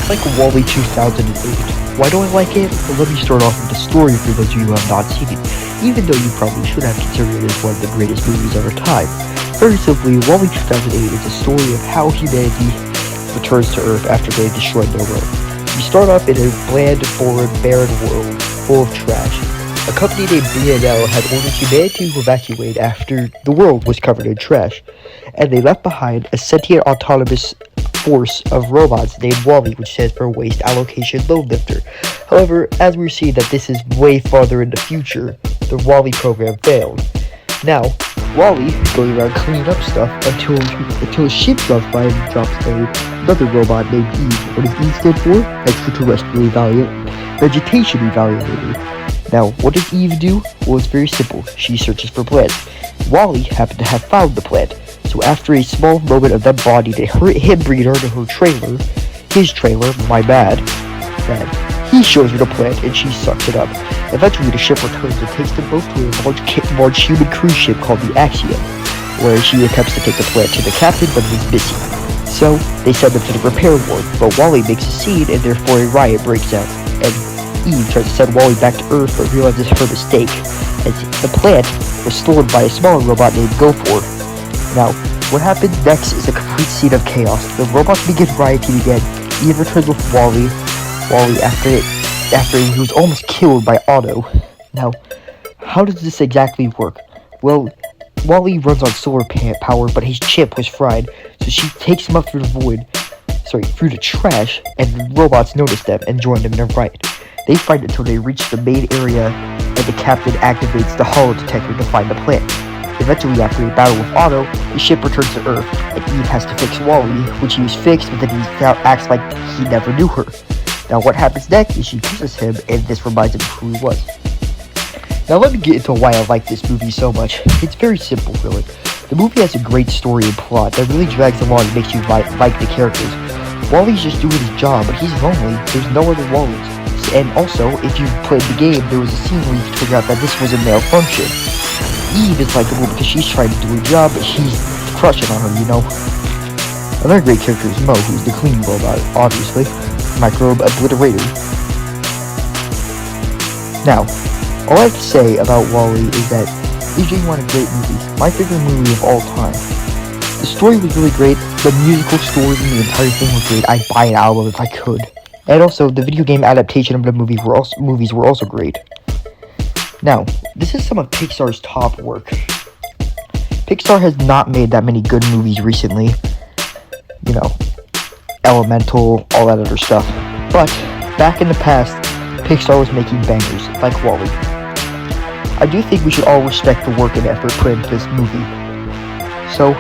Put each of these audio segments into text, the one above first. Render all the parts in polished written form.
Like WALL-E 2008. Why do I like it? Well, let me start off with the story for those of you who have not seen it, even though you probably should have considered it as one of the greatest movies of our time. Very simply, WALL-E 2008 is a story of how humanity returns to Earth after they destroyed their world. We start off in a bland, boring, barren world full of trash. A company named BNL had ordered humanity to evacuate after the world was covered in trash, and they left behind a sentient autonomous force of robots named WALL-E, which stands for Waste Allocation Load Lifter. However, as we're seeing that this is way farther in the future, the WALL-E program failed. Now, WALL-E goes around cleaning up stuff until a ship drops by and drops another robot named Eve. What does Eve stand for? Extraterrestrial Vegetation Evaluator. Now, what does Eve do? Well, it's very simple. She searches for plants. WALL-E happened to have found the plant. So after a small moment of them bonding, him bringing her to his trailer, my bad, he shows her the plant and she sucks it up. Eventually the ship returns and takes them both to a large human cruise ship called the Axiom, where she attempts to take the plant to the captain but he's missing. So they send them to the repair ward, but WALL-E makes a scene and therefore a riot breaks out, and Eve tries to send WALL-E back to Earth but realizes her mistake, as the plant was stolen by a smaller robot named Gofor. Now, what happens next is a complete scene of chaos. The robots begin rioting again. Eve returns with WALL-E after he was almost killed by Otto. Now, how does this exactly work? Well, WALL-E runs on solar power, but his chip was fried, so she takes him up through the trash, and the robots notice them and join them in a riot. They fight until they reach the main area, and the captain activates the holo detector to find the plant. Eventually, after a battle with Otto, the ship returns to Earth, and Eve has to fix WALL-E, which he was fixed, but then he acts like he never knew her. Now, what happens next is she kisses him, and this reminds him of who he was. Now, let me get into why I like this movie so much. It's very simple, really. The movie has a great story and plot that really drags along and makes you like the characters. WALL-E's just doing his job, but he's lonely. There's no other WALL-Es. And also, if you played the game, there was a scene where you could figure out that this was a malfunction. Eve is likable because she's trying to do her job, but he's crushing on her, you know. Another great character is Mo, who's the cleaning robot, obviously. Microbe Obliterator. Now, all I have to say about WALL-E is that it's genuinely a great movie. My favorite movie of all time. The story was really great, the musical scores and the entire thing was great. I'd buy an album if I could. And also, the video game adaptation of the movies were also great. Now, this is some of Pixar's top work. Pixar has not made that many good movies recently. You know, Elemental, all that other stuff. But, back in the past, Pixar was making bangers, like WALL-E. I do think we should all respect the work and effort put into this movie. So,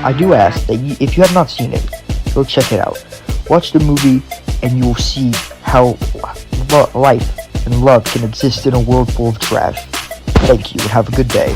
I do ask that if you have not seen it, go check it out. Watch the movie, and you will see how life and love can exist in a world full of trash. Thank you, and have a good day.